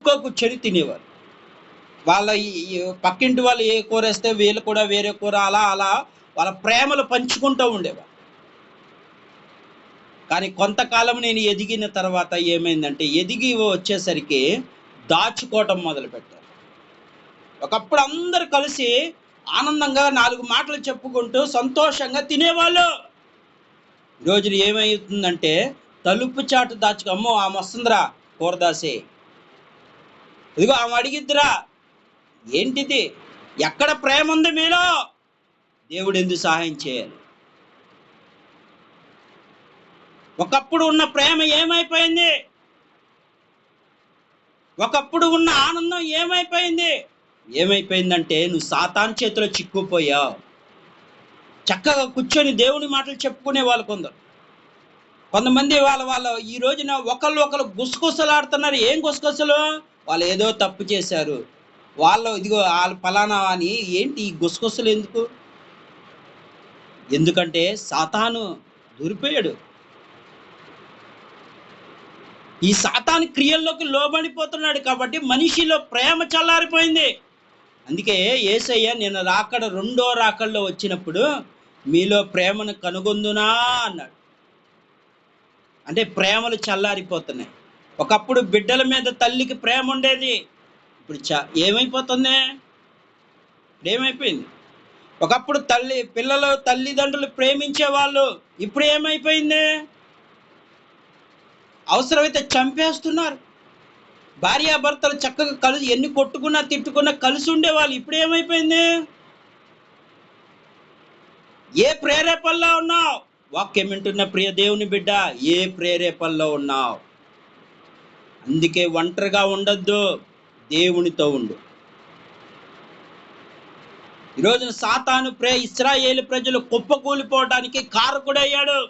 గ్రూప్‌గా కూర్చొని తినేవారు. వాళ్ళ ఈ పక్కింటి వాళ్ళు ఏ కూరేస్తే వీళ్ళు కూడా వేరే కూర అలా అలా వాళ్ళ ప్రేమలు పంచుకుంటూ ఉండేవారు. కానీ కొంతకాలం నేను ఎదిగిన తర్వాత ఏమైందంటే, ఎదిగి వచ్చేసరికి దాచుకోవటం మొదలుపెట్టారు. ఒకప్పుడు అందరూ కలిసి ఆనందంగా 4 మాటలు చెప్పుకుంటూ సంతోషంగా తినేవాళ్ళు. ఈ రోజున ఏమైతుందంటే, తలుపు చాటు దాచుకో, అమ్మో ఆమె వస్తుందిరా కూర దాసేయి, ఇదిగో ఆమె అడిగిద్దిరా, ఏంటిది, ఎక్కడ ప్రేమ ఉంది మీలో? దేవుడు ఎందుకు సహాయం చేయాలి? ఒకప్పుడు ఉన్న ప్రేమ ఏమైపోయింది? ఒకప్పుడు ఉన్న ఆనందం ఏమైపోయింది? ఏమైపోయిందంటే, నువ్వు సాతాను చేతిలో చిక్కుపోయావు. చక్కగా కూర్చొని దేవుని మాటలు చెప్పుకునే వాళ్ళు కొందరు. కొంతమంది వాళ్ళ వాళ్ళ ఈ రోజున ఒకళ్ళు ఒకళ్ళు గుసగుసలాడుతున్నారు. ఏం గుసగుసలు? వాళ్ళు ఏదో తప్పు చేశారు, వాళ్ళు ఇదిగో వాళ్ళు ఫలానా అని. ఏంటి ఈ గుసగుసలు ఎందుకు? ఎందుకంటే సాతాను దూరిపోయాడు. ఈ సాతాను క్రియల్లోకి లోబడిపోతున్నాడు కాబట్టి మనిషిలో ప్రేమ చల్లారిపోయింది. అందుకే యేసయ్య నేను రాకడ రెండో రాకడలో వచ్చినప్పుడు మీలో ప్రేమను కనుగొందునా అన్నాడు. అంటే ప్రేమలు చల్లారిపోతున్నాయి. ఒకప్పుడు బిడ్డల మీద తల్లికి ప్రేమ ఉండేది, ఇప్పుడు ఏమైపోతుంది? ఇప్పుడు ఏమైపోయింది? ఒకప్పుడు పిల్లలు తల్లిదండ్రులు ప్రేమించేవాళ్ళు, ఇప్పుడు ఏమైపోయింది? అవసరమైతే చంపేస్తున్నారు. భార్యాభర్తలు చక్కగా కలిసి ఎన్ని కొట్టుకున్నా తిట్టుకున్నా కలిసి ఉండేవాళ్ళు, ఇప్పుడు ఏమైపోయింది? ఏ ప్రేరేపణలో ఉన్నావు? వాక్యం వింటున్న ప్రియ దేవుని బిడ్డ, ఏ ప్రేరేపణలో ఉన్నావు? అందుకే ఒంటరిగా ఉండొద్దు, దేవునితో ఉండు. ఈరోజున సాతాను ఇశ్రాయేలు ప్రజలు కుప్పకూలిపోవడానికి కారకుడయ్యాడు.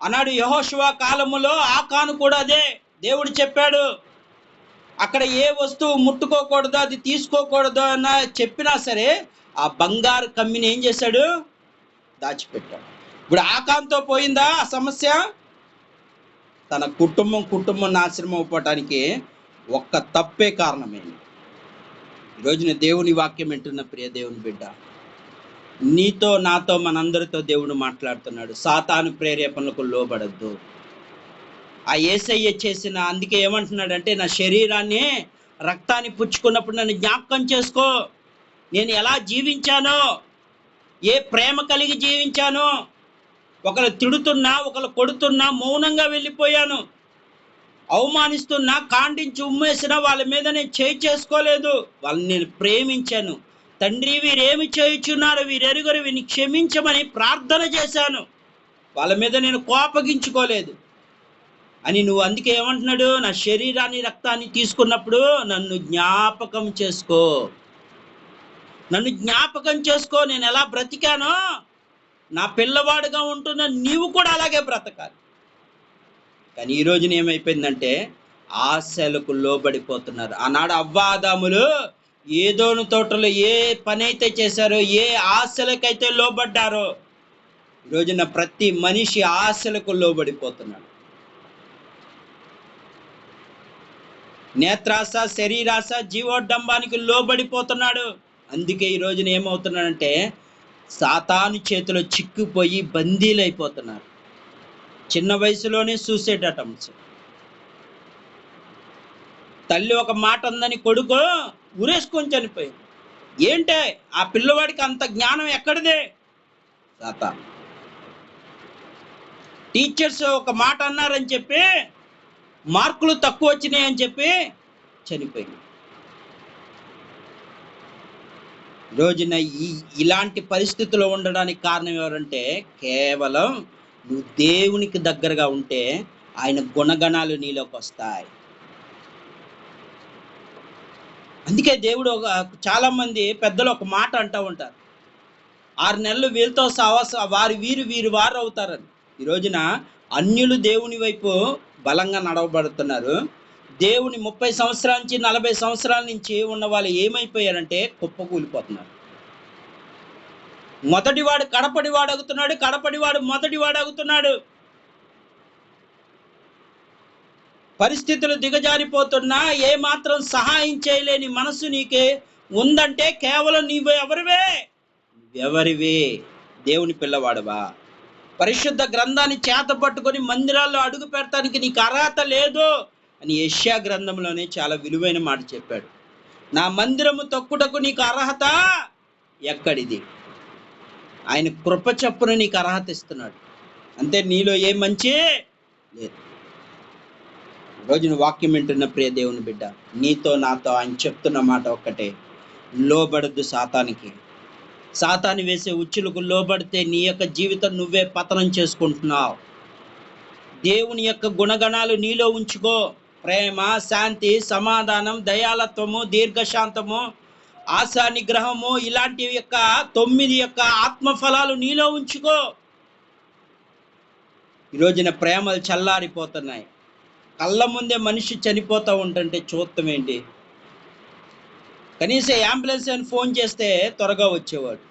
అన్నాడు యెహోషువ కాలములో ఆకాను కూడా అదే దేవుడు చెప్పాడు. అక్కడ ఏ వస్తువు ముట్టుకోకూడదు, అది తీసుకోకూడదు అన్న చెప్పినా సరే ఆ బంగారు కమ్మిని ఏం చేశాడు? దాచిపెట్టాడు. ఇప్పుడు ఆకాంతో పోయిందా ఆ సమస్య? తన కుటుంబం నాశనం అయిపోవటానికి ఒక్క తప్పే కారణమైంది. ఈరోజున దేవుని వాక్యం వింటున్న ప్రియ దేవుని బిడ్డ, నీతో నాతో మనందరితో దేవుడు మాట్లాడుతున్నాడు. సాతాను ప్రేరేపణలకు లోబడద్దు. ఆ యేసయ్య చేసిన, అందుకే ఏమంటున్నాడంటే, నా శరీరాన్ని రక్తాన్ని పుచ్చుకున్నప్పుడు నన్ను జ్ఞాపకం చేసుకో, నేను ఎలా జీవించానో, ఏ ప్రేమ కలిగి జీవించానో. ఒకరు తిడుతున్నా, ఒకరు కొడుతున్నా మౌనంగా వెళ్ళిపోయాను. అవమానిస్తున్నా, కాండించి ఉమ్మేసినా వాళ్ళ మీద నేను చేయి చేసుకోలేదు. వాళ్ళని నేను ప్రేమించాను. తండ్రి వీరేమి చేయుచున్నారు, వీరెరుగరు, వీరిని క్షమించమని ప్రార్థన చేశాను. వాళ్ళ మీద నేను కోపగించుకోలేదు అని. నువ్వు అందుకే ఏమంటున్నాడు? నా శరీరాన్ని రక్తాన్ని తీసుకున్నప్పుడు నన్ను జ్ఞాపకం చేసుకో, నన్ను జ్ఞాపకం చేసుకో. నేను ఎలా బ్రతికానో నా పిల్లవాడుగా ఉంటున్న నీవు కూడా అలాగే బ్రతకాలి. కానీ ఈ రోజున ఏమైపోయిందంటే, ఆశలకు లోబడిపోతున్నారు. ఆనాడు అవ్వాదాములు ఏదోను తోటలో ఏ పని అయితే చేశారో, ఏ ఆశలకైతే లోబడ్డారో, ఈ రోజున ప్రతి మనిషి ఆశలకు లోబడిపోతున్నాడు. నేత్రాశ, శరీరాశ, జీవోడ్డంబానికి లోబడిపోతున్నాడు. అందుకే ఈ రోజున ఏమవుతున్నాడంటే, సాతాను చేతిలో చిక్కుపోయి బందీలైపోతున్నారు. చిన్న వయసులోనే సూసైడ్ అటెంప్ట్స్. తల్లి ఒక మాట ఉందని కొడుకు ఉరేసుకొని చనిపోయింది. ఏంటే ఆ పిల్లవాడికి అంత జ్ఞానం ఎక్కడిదే? సాతాను. టీచర్స్ ఒక మాట అన్నారని చెప్పి, మార్కులు తక్కువ వచ్చినాయని చెప్పి చనిపోయింది. రోజున ఇలాంటి పరిస్థితుల్లో ఉండడానికి కారణం ఎవరంటే, కేవలం నువ్వు దేవునికి దగ్గరగా ఉంటే ఆయన గుణగణాలు నీలోకి వస్తాయి. అందుకే దేవుడు చాలా మంది పెద్దలు ఒక మాట అంటూ ఉంటారు, 6 నెలలు వీళ్ళతో వీరు వారు అవుతారని. ఈ రోజున అన్యులు దేవుని వైపు బలంగా నడవబడుతున్నారు. దేవుని 30 సంవత్సరాల నుంచి 40 సంవత్సరాల నుంచి ఉన్న వాళ్ళు ఏమైపోయారంటే కుప్పకూలిపోతున్నారు. మొదటివాడు కడపడివాడు అగుతున్నాడు, కడపడివాడు మొదటివాడు అగుతున్నాడు. పరిస్థితులు దిగజారిపోతున్నా ఏ మాత్రం సహాయం చేయలేని మనసు నీకే ఉందంటే కేవలం నీవు ఎవరివే? దేవుని పిల్లవాడవా? పరిశుద్ధ గ్రంథాన్ని చేత పట్టుకొని మందిరాల్లో అడుగు పెడతానికి నీకు అర్హత లేదు అని యెషయా గ్రంథంలోనే చాలా విలువైన మాట చెప్పాడు. నా మందిరము తొక్కుటకు నీకు అర్హత ఎక్కడిది? ఆయన కృప చప్పున నీకు అర్హత ఇస్తున్నాడు. అంతే, నీలో ఏ మంచి లేదు. రోజు నువ్వు వాక్యం వింటున్న ప్రియ దేవుని బిడ్డ, నీతో నాతో ఆయన చెప్తున్న మాట ఒక్కటే, లోబడద్దు సాతానికి. సాతాను వేసే ఉచ్చులకు లోబడితే నీ యొక్క జీవితం నువ్వే పతనం చేసుకుంటున్నావు. దేవుని యొక్క గుణగణాలు నీలో ఉంచుకో. ప్రేమ, శాంతి, సమాధానం, దయాలత్వము, దీర్ఘశాంతము, ఆశా నిగ్రహము, ఇలాంటి యొక్క 9 యొక్క ఆత్మఫలాలు నీలో ఉంచుకో. ఈరోజున ప్రేమలు చల్లారిపోతున్నాయి. కళ్ళ ముందే మనిషి చనిపోతూ ఉంటుంటే చూడటం ఏంటి? కనీసం అంబులెన్స్ అని ఫోన్ చేస్తే త్వరగా వచ్చేవాడు.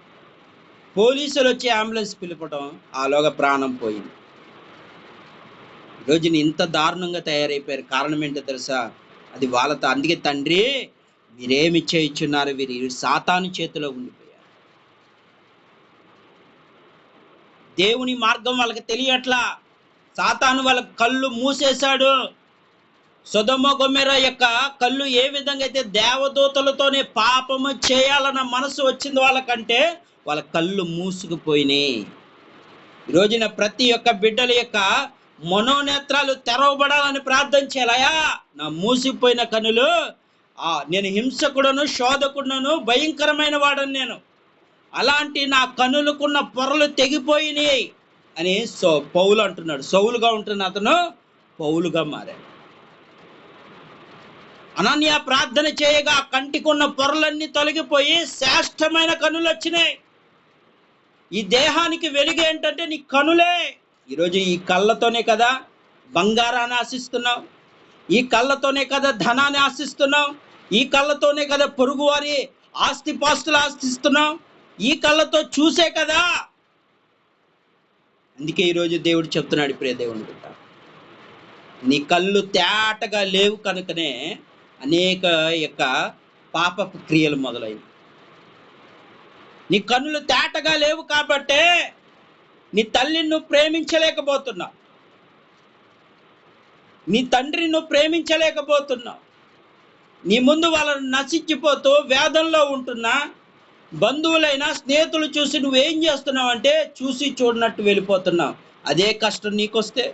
పోలీసులు వచ్చి అంబులెన్స్ పిలపడం, ఆలోగా ప్రాణం పోయింది. ఈరోజున ఇంత దారుణంగా తయారైపోయారు. కారణం ఏంటో తెలుసా? అది వాళ్ళతో. అందుకే తండ్రి మీరేమి చేయించున్నారు, వీరు సాతాను చేతిలో ఉండిపోయారు. దేవుని మార్గం వాళ్ళకి తెలియట్లా. సాతాను వాళ్ళ కళ్ళు మూసేశాడు. సొదొమ గొమొర్రా యొక్క కళ్ళు ఏ విధంగా అయితే దేవదూతలతోనే పాపము చేయాలన్న మనసు వచ్చింది వాళ్ళకంటే, వాళ్ళ కళ్ళు మూసుకుపోయినాయి. ఈరోజున ప్రతి ఒక్క బిడ్డల యొక్క మనోనేత్రాలు తెరవబడాలని ప్రార్థన చేయాలయా. నా మూసిపోయిన కనులు, నేను హింసకుడను, శోధకుడును, భయంకరమైన వాడని నేను, అలాంటి నా కనులకున్న పొరలు తెగిపోయినాయి అని పౌలు అంటున్నాడు. సౌలుగా ఉంటున్న అతను పౌలుగా మారాడు. అనన్య ప్రార్థన చేయగా కంటికున్న పొరలన్నీ తొలగిపోయి శ్రేష్టమైన కనులు వచ్చినాయి. ఈ దేహానికి వెలుగు ఏంటంటే నీ కనులే. ఈరోజు ఈ కళ్ళతోనే కదా బంగారాన్ని ఆశిస్తున్నావు, ఈ కళ్ళతోనే కదా ధనాన్ని ఆశిస్తున్నావు, ఈ కళ్ళతోనే కదా పొరుగువారి ఆస్తిపాస్తులు ఆశిస్తున్నావు, ఈ కళ్ళతో చూసే కదా. అందుకే ఈరోజు దేవుడు చెప్తున్నాడు, ప్రియ దేవుని బిడ్డ, నీ కళ్ళు తేటగా లేవు కనుకనే అనేక యొక్క పాపపు క్రియలు మొదలైనవి. నీ కన్నులు తేటగా లేవు కాబట్టే నీ తల్లిని నువ్వు ప్రేమించలేకపోతున్నావు, నీ తండ్రిని నువ్వు ప్రేమించలేకపోతున్నావు. నీ ముందు వాళ్ళని నశించిపోతూ వేదంలో ఉంటున్నా బంధువులైనా స్నేహితులు చూసి నువ్వేం చేస్తున్నావు అంటే చూసి చూడనట్టు వెళ్ళిపోతున్నావు. అదే కష్టం నీకొస్తే,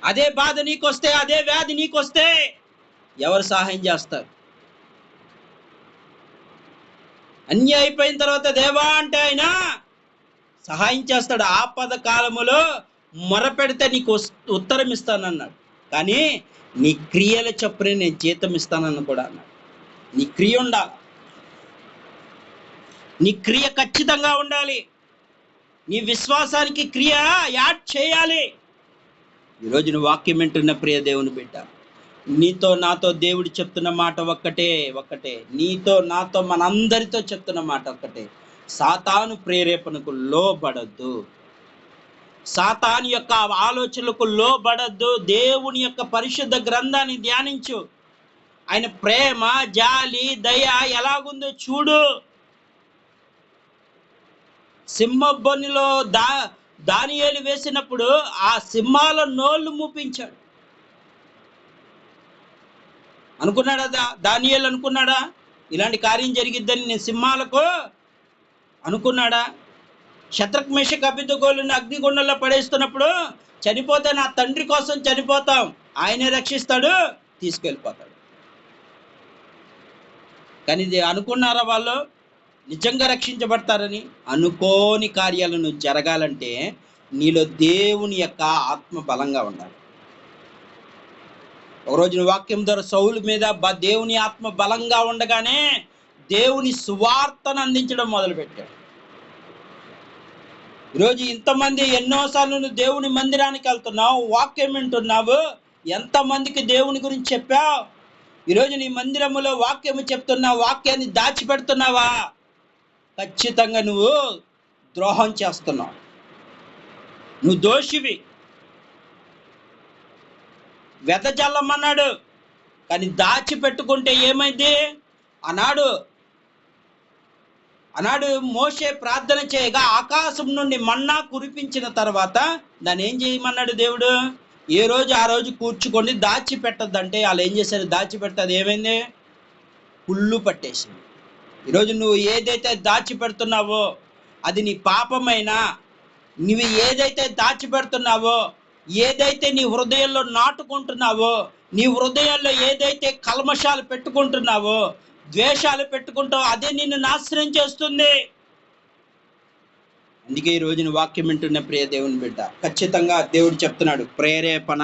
అదే బాధ నీకొస్తే, అదే వ్యాధి నీకొస్తే ఎవరు సహాయం చేస్తారు? అన్నీ అయిపోయిన తర్వాత దేవా అంటే ఆయన సహాయం చేస్తాడు. ఆపద కాలములో మొరపెడితే నీకు ఉత్తరం ఇస్తానన్నాడు. కానీ నీ క్రియల చొప్పునే నేను జీతం ఇస్తానని కూడా అన్నాడు. నీ క్రియ ఉండాలి, నీ క్రియ ఖచ్చితంగా ఉండాలి, నీ విశ్వాసానికి క్రియ యాడ్ చేయాలి. ఈరోజు నువ్వు వాక్యం వింటున్న ప్రియ దేవుని బిడ్డ, నీతో నాతో దేవుడు చెప్తున్న మాట ఒక్కటే, నీతో నాతో మనందరితో చెప్తున్న మాట ఒక్కటే, సాతాను ప్రేరేపణకు లోబడద్దు, సాతాను యొక్క ఆలోచనలకు లోబడద్దు. దేవుని యొక్క పరిశుద్ధ గ్రంథాన్ని ధ్యానించు. ఆయన ప్రేమ, జాలి, దయ ఎలాగుందో చూడు. సింహబొనిలో దానియేలు వేసినప్పుడు ఆ సింహాల నోళ్ళు మూపించాడు. అనుకున్నాడా దానియేలు? అనుకున్నాడా ఇలాంటి కార్యం జరిగిద్దని నేను సింహాలకు? అనుకున్నాడా? శత్రుక్ మేషక్ అబేద్నెగోలను అగ్నిగుండంలో పడేస్తున్నప్పుడు చనిపోతే నా తండ్రి కోసం చనిపోతాం, ఆయనే రక్షిస్తాడు, తీసుకెళ్ళిపోతాడు. కానీ ఇది అనుకున్నారా వాళ్ళు నిజంగా రక్షించబడతారని? అనుకోని కార్యాలను జరగాలంటే నీలో దేవుని యొక్క ఆత్మ బలంగా ఉండాలి. ఒకరోజు వాక్యం ద్వారా సౌలు మీద దేవుని ఆత్మ బలంగా ఉండగానే దేవుని సువార్తను అందించడం మొదలుపెట్టాడు. ఈరోజు ఇంతమంది ఎన్నోసార్లు నువ్వు దేవుని మందిరానికి వెళ్తున్నావు, వాక్యం వింటున్నావు, ఎంతమందికి దేవుని గురించి చెప్పావు? ఈరోజు నీ మందిరములో వాక్యము చెప్తున్నావు, వాక్యాన్ని దాచిపెడుతున్నావా? ఖచ్చితంగా నువ్వు ద్రోహం చేస్తున్నావు, నువ్వు దోషివి. వెదజల్లమన్నాడు. కానీ దాచిపెట్టుకుంటే ఏమైంది? అన్నాడు అన్నాడు మోషే ప్రార్థన చేయగా ఆకాశం నుండి మన్నా కురిపించిన తర్వాత దాన్ని ఏం చేయమన్నాడు దేవుడు? ఏ రోజు ఆ రోజు కూర్చుకొని దాచిపెట్టద్దంటే వాళ్ళు ఏం చేశారు? దాచిపెట్టది ఏమైంది? పుల్లు పట్టేసింది. ఈరోజు నువ్వు ఏదైతే దాచిపెడుతున్నావో అది నీ పాపమైనా, నువ్వు ఏదైతే దాచిపెడుతున్నావో, ఏదైతే నీ హృదయంలో నాటుకుంటున్నావో, నీ హృదయంలో ఏదైతే కల్మషాలు పెట్టుకుంటున్నావో, ద్వేషాలు పెట్టుకుంటావో, అదే నిన్ను నాశనం చేస్తుంది. అందుకే ఈ రోజున వాక్యం వింటున్న ప్రియ దేవుని బిడ్డ, ఖచ్చితంగా దేవుడు చెప్తున్నాడు, ప్రేరేపణ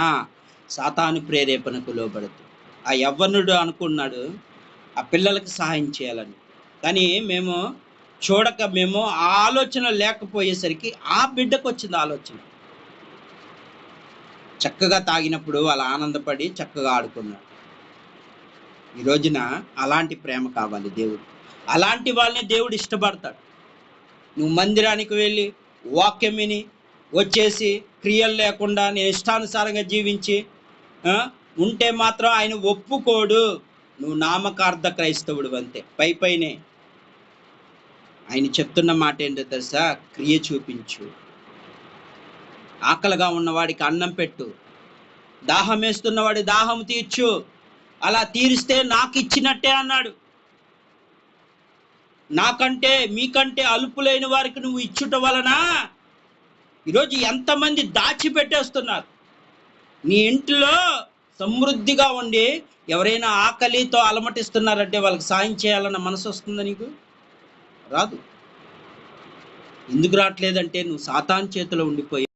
సాతాను ప్రేరేపణకు లోబడదు. ఆ యవ్వనుడు అనుకున్నాడు ఆ పిల్లలకు సహాయం చేయాలని, కానీ మేము చూడక, మేము ఆ ఆలోచన లేకపోయేసరికి ఆ బిడ్డకు వచ్చింది ఆలోచన. చక్కగా తాగినప్పుడు వాళ్ళు ఆనందపడి చక్కగా ఆడుకున్నాడు. ఈ రోజున అలాంటి ప్రేమ కావాలి దేవుడు. అలాంటి వాళ్ళని దేవుడు ఇష్టపడతాడు. నువ్వు మందిరానికి వెళ్ళి వాక్యం విని వచ్చేసి క్రియలు లేకుండా నేను ఇష్టానుసారంగా జీవించి ఉంటే మాత్రం ఆయన ఒప్పుకోడు. నువ్వు నామకార్థ క్రైస్తవుడు అంతే, పైనే. ఆయన చెప్తున్న మాట ఏంటో తెలుసా? క్రియ చూపించు. ఆకలిగా ఉన్నవాడికి అన్నం పెట్టు, దాహం వేస్తున్నవాడి దాహం తీర్చు. అలా తీరిస్తే నాకు ఇచ్చినట్టే అన్నాడు. నాకంటే మీకంటే అలుపులైన వారికి నువ్వు ఇచ్చుట వలన ఈరోజు ఎంతమంది దాచిపెట్టేస్తున్నారు. నీ ఇంట్లో సమృద్ధిగా ఉండి ఎవరైనా ఆకలితో అలమటిస్తున్నారంటే వాళ్ళకి సాయం చేయాలన్న మనసు వస్తుందా నీకు? రాదు. ఎందుకు రావట్లేదంటే నువ్వు సాతాను చేతిలో ఉండిపోయి